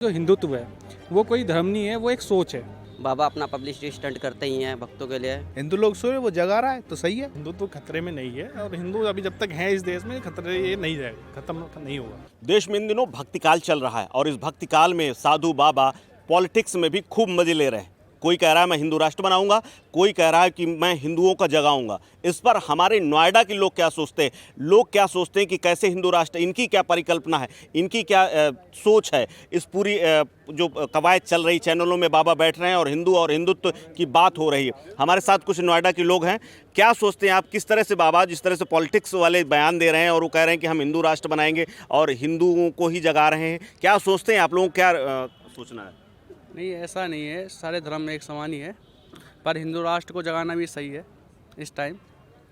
जो हिंदुत्व है वो कोई धर्म नहीं है, वो एक सोच है। बाबा अपना पब्लिसिटी स्टंट करते ही हैं भक्तों के लिए। हिंदू लोग सोए वो जगा रहा है तो सही है। हिंदुत्व खतरे में नहीं है और हिंदू अभी जब तक हैं इस देश में खतरे ये नहीं जाएगा, खत्म नहीं होगा। देश में इन दिनों भक्तिकाल चल रहा है और इस भक्तिकाल में साधु बाबा पॉलिटिक्स में भी खूब मजे ले रहे हैं। कोई कह रहा है मैं हिंदू राष्ट्र बनाऊंगा, कोई कह रहा है कि मैं हिंदुओं का जगाऊंगा। इस पर हमारे नोएडा के लोग क्या सोचते हैं, लोग क्या सोचते हैं कि कैसे हिंदू राष्ट्र, इनकी क्या परिकल्पना है, इनकी क्या सोच है। इस पूरी जो कवायद चल रही, चैनलों में बाबा बैठ रहे हैं और हिंदू और हिंदुत्व की बात हो रही है। हमारे साथ कुछ नोएडा के लोग हैं। क्या सोचते हैं आप, किस तरह से बाबा जिस तरह से पॉलिटिक्स वाले बयान दे रहे हैं और वो कह रहे हैं कि हम हिंदू राष्ट्र बनाएंगे और हिंदुओं को ही जगा रहे हैं, क्या सोचते हैं आप लोगों को, क्या सोचना है? नहीं, ऐसा नहीं है, सारे धर्म में एक समान ही है, पर हिंदू राष्ट्र को जगाना भी सही है इस टाइम,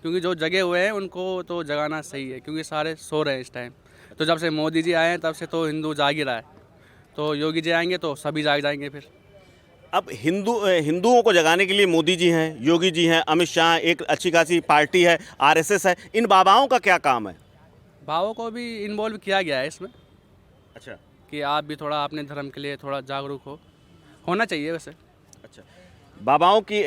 क्योंकि जो जगे हुए हैं उनको तो जगाना सही है, क्योंकि सारे सो रहे हैं इस टाइम। तो जब से मोदी जी आए हैं तब से तो हिंदू जाग ही रहा है, तो योगी जी आएंगे तो सभी जाग जाएंगे फिर। अब हिंदुओं को जगाने के लिए मोदी जी हैं, योगी जी हैं, अमित शाह, एक अच्छी खासी पार्टी है, आरएसएस है। इन बाबाओं का क्या काम है? भावों को भी इन्वॉल्व किया गया है इसमें, अच्छा कि आप भी थोड़ा अपने धर्म के लिए थोड़ा जागरूक होना चाहिए वैसे। अच्छा, बाबाओं की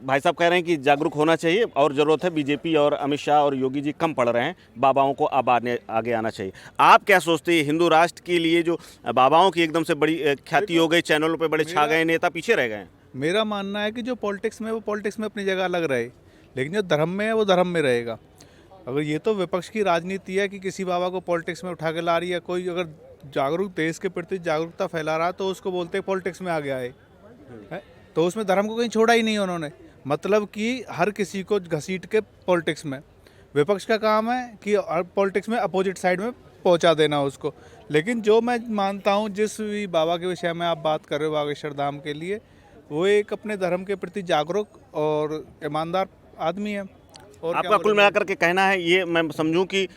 भाई साहब कह रहे हैं कि जागरूक होना चाहिए और ज़रूरत है। बीजेपी और अमित शाह और योगी जी कम पढ़ रहे हैं, बाबाओं को अब आगे आना चाहिए। आप क्या सोचते हैं, हिंदू राष्ट्र के लिए जो बाबाओं की एकदम से बड़ी ख्याति हो गई, चैनलों पे बड़े छा गए, नेता पीछे रह गए हैं? मेरा मानना है कि जो पॉलिटिक्स में वो पॉलिटिक्स में अपनी जगह अलग रहे, लेकिन जो धर्म में है वो धर्म में रहेगा। अगर ये तो विपक्ष की राजनीति है कि किसी बाबा को पॉलिटिक्स में उठा के ला रही है, कोई अगर जागरूक देश के प्रति जागरूकता फैला रहा तो उसको बोलते हैं पॉलिटिक्स में आ गया है, तो उसमें धर्म को कहीं छोड़ा ही नहीं उन्होंने। मतलब कि हर किसी को घसीट के पॉलिटिक्स में, विपक्ष का काम है कि पॉलिटिक्स में अपोजिट साइड में पहुंचा देना उसको। लेकिन जो मैं मानता हूं, जिस भी बाबा के विषय में आप बात कर रहे हो, बागेश्वर धाम के लिए, वो एक अपने धर्म के प्रति जागरूक और ईमानदार आदमी है। और आपका कुल मिलाकर के कहना है, ये मैं समझूं कि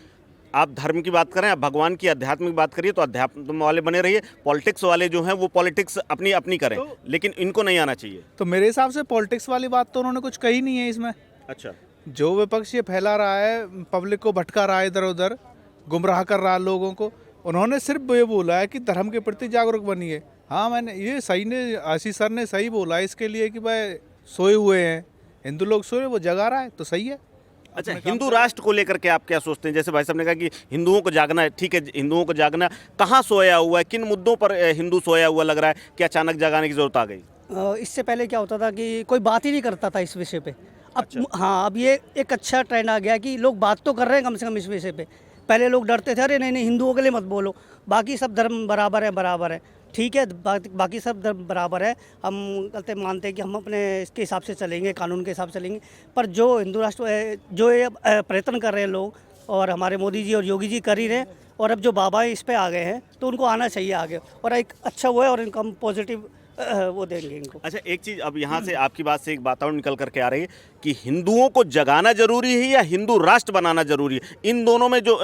आप धर्म की बात करें, आप भगवान की अध्यात्म की बात करिए तो अध्यात्म वाले बने रहिए, पॉलिटिक्स वाले जो हैं वो पॉलिटिक्स अपनी अपनी करें, लेकिन इनको नहीं आना चाहिए। तो मेरे हिसाब से पॉलिटिक्स वाली बात तो उन्होंने कुछ कही नहीं है इसमें। अच्छा, जो विपक्ष ये फैला रहा है, पब्लिक को भटका रहा है, इधर उधर गुमराह कर रहा है लोगों को, उन्होंने सिर्फ ये बोला है कि धर्म के प्रति जागरूक बनिए। हाँ, मैंने ये सही ने, आशीष सर ने सही बोला इसके लिए कि भाई सोए हुए हैं हिंदू लोग, सोए, वो जगा रहा है तो सही है। अच्छा, हिंदू राष्ट्र को लेकर के आप क्या सोचते हैं? जैसे भाई साहब ने कहा कि हिंदुओं को जागना है, ठीक है, हिंदुओं को जागना, कहाँ सोया हुआ है, किन मुद्दों पर हिंदू सोया हुआ लग रहा है कि अचानक जगाने की जरूरत आ गई? इससे पहले क्या होता था कि कोई बात ही नहीं करता था इस विषय पे। अब अच्छा। हाँ, अब ये एक अच्छा ट्रेंड आ गया कि लोग बात तो कर रहे हैं कम से कम इस विषय पे। पहले लोग डरते थे, अरे नहीं नहीं हिंदुओं के लिए मत बोलो, बाकी सब धर्म बराबर है, ठीक है, बाकी सब धर्म बराबर है, हम कहते मानते हैं कि हम अपने इसके हिसाब से चलेंगे, कानून के हिसाब से चलेंगे। पर जो हिंदू राष्ट्र जो ये प्रयत्न कर रहे हैं लोग, और हमारे मोदी जी और योगी जी कर ही रहे हैं, और अब जो बाबा इस पे आ गए हैं तो उनको आना चाहिए आगे, और एक अच्छा वो है, और इनको हम पॉजिटिव वो देंगे इनको। अच्छा, एक चीज़ अब यहाँ से आपकी बात से एक बात और निकल करके आ रही है कि हिंदुओं को जगाना जरूरी है या हिंदू राष्ट्र बनाना जरूरी है? इन दोनों में जो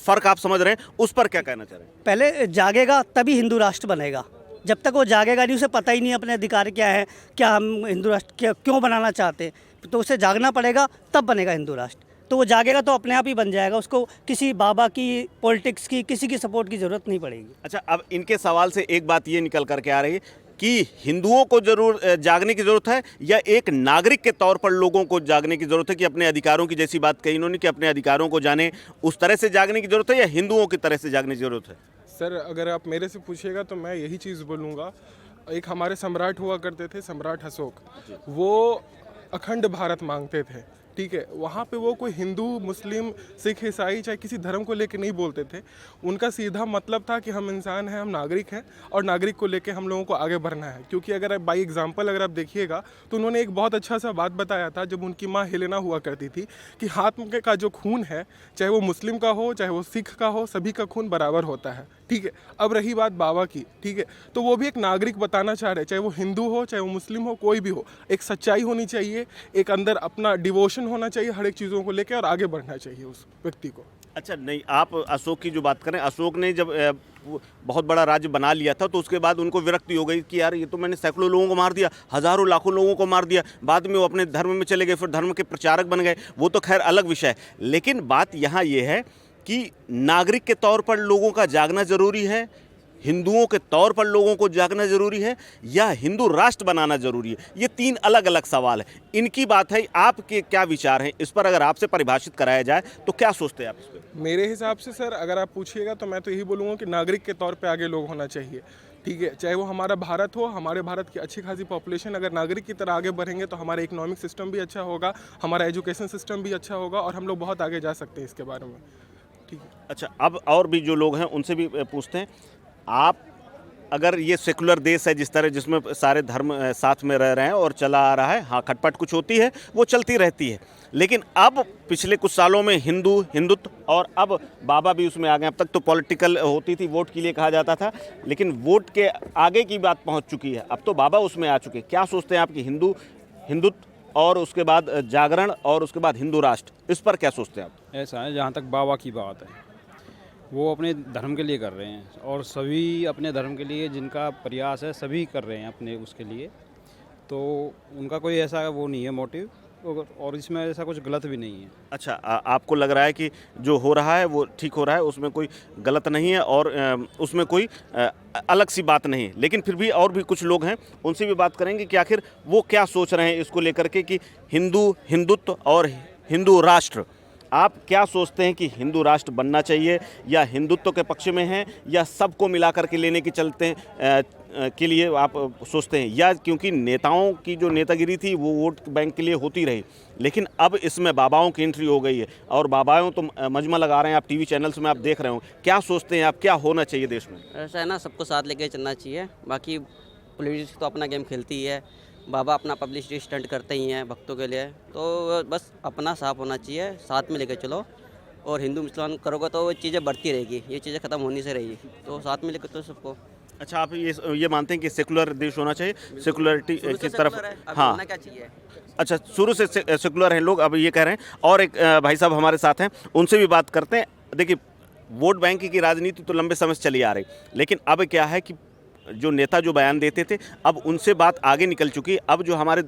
फर्क आप समझ रहे हैं, उस पर क्या कहना चाह रहे हैं? पहले जागेगा तभी हिंदू राष्ट्र बनेगा। जब तक वो जागेगा नहीं, उसे पता ही नहीं अपने अधिकार क्या है, क्या हम हिंदू राष्ट्र क्यों बनाना चाहते हैं, तो उसे जागना पड़ेगा, तब बनेगा हिंदू राष्ट्र। तो वो जागेगा तो अपने आप ही बन जाएगा, उसको किसी बाबा की, पॉलिटिक्स की, किसी की सपोर्ट की ज़रूरत नहीं पड़ेगी। अच्छा, अब इनके सवाल से एक बात ये निकल करके आ रही है कि हिंदुओं को जरूर जागने की ज़रूरत है या एक नागरिक के तौर पर लोगों को जागने की ज़रूरत है कि अपने अधिकारों की, जैसी बात कही इन्होंने कि अपने अधिकारों को जाने, उस तरह से जागने की ज़रूरत है या हिंदुओं की तरह से जागने की ज़रूरत है? सर, अगर आप मेरे से पूछिएगा तो मैं यही चीज़ बोलूँगा। एक हमारे सम्राट हुआ करते थे, सम्राट अशोक, वो अखंड भारत मांगते थे, ठीक है। वहाँ पे वो कोई हिंदू, मुस्लिम, सिख, ईसाई, चाहे किसी धर्म को लेके नहीं बोलते थे। उनका सीधा मतलब था कि हम इंसान हैं, हम नागरिक हैं, और नागरिक को लेके हम लोगों को आगे बढ़ना है। क्योंकि अगर बाई एग्जांपल अगर आप देखिएगा तो उन्होंने एक बहुत अच्छा सा बात बताया था, जब उनकी माँ हेलेना हुआ करती थी, कि हाथ में का जो खून है, चाहे वो मुस्लिम का हो, चाहे वो सिख का हो, सभी का खून बराबर होता है, ठीक है। अब रही बात बाबा की, ठीक है, तो वो भी एक नागरिक बताना चाह रहे, चाहे वो हिंदू हो, चाहे वो मुस्लिम हो, कोई भी हो, एक सच्चाई होनी चाहिए, एक अंदर अपना डिवोशन होना चाहिए हर एक चीज़ों को लेकर, और आगे बढ़ना चाहिए उस व्यक्ति को। अच्छा, नहीं, आप अशोक की जो बात करें, अशोक ने जब बहुत बड़ा राज्य बना लिया था तो उसके बाद उनको विरक्ति हो गई कि यार ये तो मैंने सैकड़ों लोगों को मार दिया, हज़ारों लाखों लोगों को मार दिया, बाद में वो अपने धर्म में चले गए, फिर धर्म के प्रचारक बन गए, वो तो खैर अलग विषय है। लेकिन बात यहाँ ये है कि नागरिक के तौर पर लोगों का जागना ज़रूरी है हिंदुओं के तौर पर लोगों को जागना जरूरी है या हिंदू राष्ट्र बनाना जरूरी है? ये तीन अलग अलग सवाल है, इनकी बात है। आपके क्या विचार हैं इस पर? अगर आपसे परिभाषित कराया जाए तो क्या सोचते हैं आप इस पर? मेरे हिसाब से सर, अगर आप पूछिएगा तो मैं तो यही बोलूँगा कि नागरिक के तौर पे आगे लोग होना चाहिए, ठीक है। चाहे वो हमारा भारत हो, हमारे भारत की अच्छी खासी पॉपुलेशन, अगर नागरिक की तरह आगे बढ़ेंगे तो हमारा इकोनॉमिक सिस्टम भी अच्छा होगा, हमारा एजुकेशन सिस्टम भी अच्छा होगा और हम लोग बहुत आगे जा सकते हैं इसके बारे में, ठीक है। अच्छा, अब और भी जो लोग हैं उनसे भी पूछते हैं। आप अगर ये सेकुलर देश है जिस तरह, जिसमें सारे धर्म साथ में रह रहे हैं और चला आ रहा है, हाँ खटपट कुछ होती है वो चलती रहती है, लेकिन अब पिछले कुछ सालों में हिंदुत्व और अब बाबा भी उसमें आ गए। अब तक तो पॉलिटिकल होती थी, वोट के लिए कहा जाता था, लेकिन वोट के आगे की बात पहुंच चुकी है, अब तो बाबा उसमें आ चुके। क्या सोचते हैं आप कि हिंदुत्व और उसके बाद जागरण और उसके बाद हिंदू राष्ट्र, इस पर क्या सोचते हैं आप? ऐसा है, जहाँ तक बाबा की बात है वो अपने धर्म के लिए कर रहे हैं और सभी अपने धर्म के लिए जिनका प्रयास है सभी कर रहे हैं अपने उसके लिए, तो उनका कोई ऐसा वो नहीं है मोटिव, और इसमें ऐसा कुछ गलत भी नहीं है। अच्छा, आपको लग रहा है कि जो हो रहा है वो ठीक हो रहा है, उसमें कोई गलत नहीं है और उसमें कोई अलग सी बात नहीं है, लेकिन फिर भी और भी कुछ लोग हैं, उनसे भी बात करेंगे कि आखिर वो क्या सोच रहे हैं इसको लेकर के कि हिंदुत्व और हिंदू राष्ट्र। आप क्या सोचते हैं कि हिंदू राष्ट्र बनना चाहिए या हिंदुत्व के पक्ष में हैं या सबको मिला करके लेने की चलते हैं के लिए आप सोचते हैं, या क्योंकि नेताओं की जो नेतागिरी थी वो वोट बैंक के लिए होती रही, लेकिन अब इसमें बाबाओं की एंट्री हो गई है और बाबाओं तो मजमा लगा रहे हैं, आप टीवी चैनल्स में आप देख रहे हो। क्या सोचते हैं आप, क्या होना चाहिए देश में? ऐसा है ना, सबको साथ लेके चलना चाहिए। बाकी पॉलिटिक्स तो अपना गेम खेलती ही है, बाबा अपना पब्लिसिटी स्टंट करते ही हैं भक्तों के लिए, तो बस अपना साफ होना चाहिए, साथ में लेके चलो। और हिंदू मुसलमान करोगे तो वो चीज़ें बढ़ती रहेगी, ये चीज़ें ख़त्म होनी से रहेगी, तो साथ में लेकर तो सबको। अच्छा, आप ये मानते हैं कि सेकुलर देश होना चाहिए, सेकुलरिटी की तरफ? हाँ, क्या चाहिए। अच्छा, शुरू से सेकुलर हैं लोग, अब ये कह रहे हैं। और एक भाई साहब हमारे साथ हैं, उनसे भी बात करते हैं। देखिए, वोट बैंक की राजनीति तो लंबे समय से चली आ रही, लेकिन अब क्या है कि जो नेता जो बयान देते थे अब उनसे बात आगे निकल चुकी है। अब जो हमारे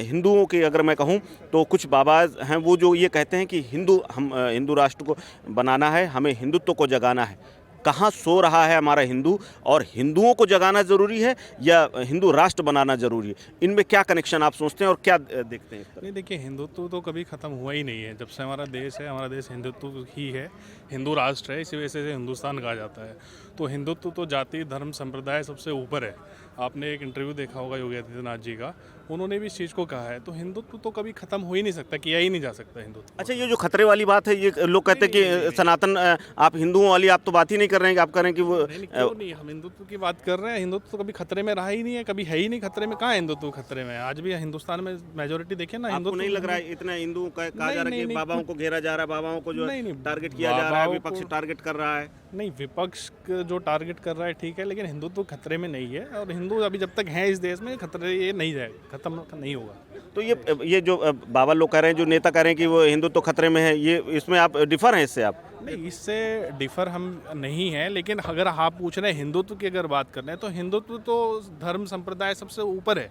हिंदुओं के अगर मैं कहूं तो कुछ बाबा हैं वो जो ये कहते हैं कि हिंदू राष्ट्र को बनाना है, हमें हिंदुत्व को जगाना है। कहाँ सो रहा है हमारा हिंदू, और हिंदुओं को जगाना ज़रूरी है या हिंदू राष्ट्र बनाना ज़रूरी है? इनमें क्या कनेक्शन आप सोचते हैं और क्या देखते हैं? नहीं, देखिए, हिंदुत्व तो कभी ख़त्म हुआ ही नहीं है। जब से हमारा देश है, हमारा देश हिंदुत्व ही है, हिंदू राष्ट्र है, इसी वजह से हिंदुस्तान कहा जाता है। तो हिंदुत्व तो जाति धर्म संप्रदाय सबसे ऊपर है। आपने एक इंटरव्यू देखा होगा योगी आदित्यनाथ जी का, उन्होंने भी इस चीज़ को कहा है। तो हिंदुत्व तो कभी ख़त्म हो ही नहीं सकता, किया ही नहीं जा सकता हिंदुत्व। अच्छा, ये जो खतरे वाली बात है, ये लोग कहते हैं कि सनातन, आप हिंदुओं वाली आप तो बात ही नहीं कर रहे हैं कि आप कह रहे हैं कि वो क्यों नहीं, हम हिंदुत्व की बात कर रहे हैं। हिंदुत्व तो कभी खतरे में रहा ही नहीं है, कभी है ही नहीं खतरे में। कहाँ हिंदुत्व खतरे में है? आज भी हिंदुस्तान में मेजोरिटी देखें ना, आपको नहीं लग रहा है इतना हिंदू कहा जा रहा है कि बाबाओं को घेरा जा रहा है, बाबाओं को जो टारगेट किया जा रहा है, विपक्ष टारगेट कर रहा है? नहीं, विपक्ष जो टारगेट कर रहा है ठीक है, लेकिन हिंदुत्व खतरे में नहीं है, और हिंदू अभी जब तक हैं इस देश में, खतरे ये नहीं जाएगा, खत्म नहीं होगा। तो ये जो बाबा लोग कह रहे हैं, जो नेता कह रहे हैं कि वो हिंदुत्व खतरे में है, ये इसमें आप डिफर हैं इससे? आप नहीं, इससे डिफर हम नहीं हैं, लेकिन अगर आप पूछ रहे हैं हिंदुत्व की अगर बात कर रहे हैं तो हिंदुत्व तो धर्म संप्रदाय सबसे ऊपर है।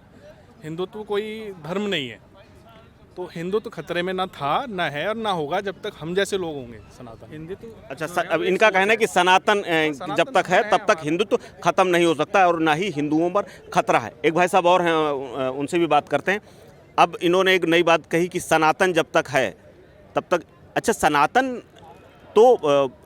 हिंदुत्व कोई धर्म नहीं है, तो हिंदुत्व खतरे में ना था, ना है और ना होगा जब तक हम जैसे लोग होंगे सनातन हिंदुत्व। अच्छा, अब इनका कहना है कि सनातन जब तक है तब तक हिंदुत्व खत्म नहीं हो सकता और ना ही हिंदुओं पर खतरा है। एक भाई साहब और हैं, उनसे भी बात करते हैं। अब इन्होंने एक नई बात कही कि सनातन जब तक है तब तक। अच्छा, सनातन तो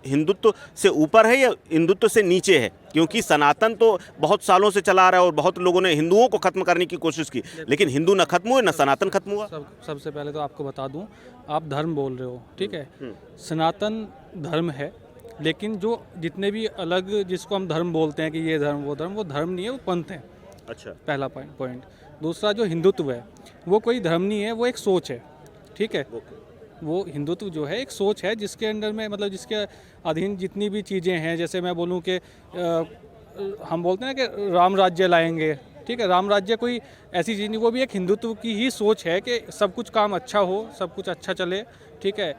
हिंदुत्व से ऊपर है या हिंदुत्व से नीचे है? क्योंकि सनातन तो बहुत सालों से चला आ रहा है और बहुत लोगों ने हिंदुओं को खत्म करने की कोशिश की, लेकिन हिंदू ना खत्म हुए ना सनातन खत्म हुआ। सबसे पहले तो आपको बता दूं, आप धर्म बोल रहे हो, ठीक है, सनातन धर्म है, लेकिन जो जितने भी अलग जिसको हम धर्म बोलते हैं कि ये धर्म वो धर्म नहीं है, वो पंथ है। अच्छा, पहला पॉइंट। दूसरा, जो हिंदुत्व है वो कोई धर्म नहीं है, वो एक सोच है, ठीक है। वो हिंदुत्व जो है एक सोच है जिसके अंडर में, मतलब जिसके अधीन जितनी भी चीज़ें हैं, जैसे मैं बोलूँ कि हम बोलते हैं कि राम राज्य लाएंगे, ठीक है, राम राज्य कोई ऐसी चीज़ नहीं, वो भी एक हिंदुत्व की ही सोच है कि सब कुछ काम अच्छा हो, सब कुछ अच्छा चले, ठीक है,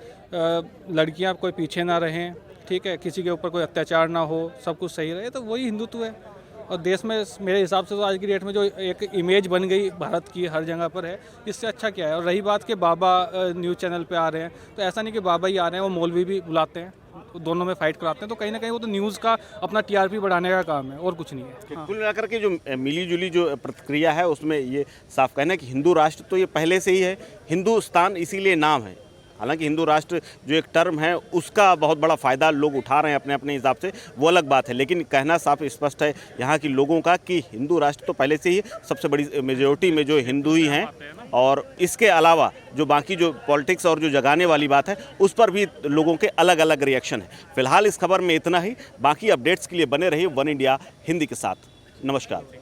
लड़कियां कोई पीछे ना रहें, ठीक है, किसी के ऊपर कोई अत्याचार ना हो, सब कुछ सही रहे, तो वही हिंदुत्व है। और देश में मेरे हिसाब से तो आज की डेट में जो एक इमेज बन गई भारत की हर जगह पर है, इससे अच्छा क्या है। और रही बात कि बाबा न्यूज़ चैनल पे आ रहे हैं, तो ऐसा नहीं कि बाबा ही आ रहे हैं, वो मौलवी भी बुलाते हैं, दोनों में फाइट कराते हैं। तो कहीं ना कहीं वो तो न्यूज़ का अपना टीआरपी बढ़ाने का काम है और कुछ नहीं है। हाँ। कुल मिलाकर के जो मिली जुली जो प्रतिक्रिया है उसमें ये साफ कहना है कि हिंदू राष्ट्र तो ये पहले से ही है, हिंदुस्तान इसीलिए नाम है। हालांकि हिंदू राष्ट्र जो एक टर्म है उसका बहुत बड़ा फ़ायदा लोग उठा रहे हैं अपने अपने हिसाब से, वो अलग बात है, लेकिन कहना साफ स्पष्ट है यहाँ की लोगों का कि हिंदू राष्ट्र तो पहले से ही सबसे बड़ी मेजोरिटी में जो हिंदू ही हैं। और इसके अलावा जो बाकी जो पॉलिटिक्स और जो जगाने वाली बात है उस पर भी लोगों के अलग अलग रिएक्शन है। फिलहाल इस खबर में इतना ही, बाकी अपडेट्स के लिए बने रहिए वन इंडिया हिंदी के साथ। नमस्कार।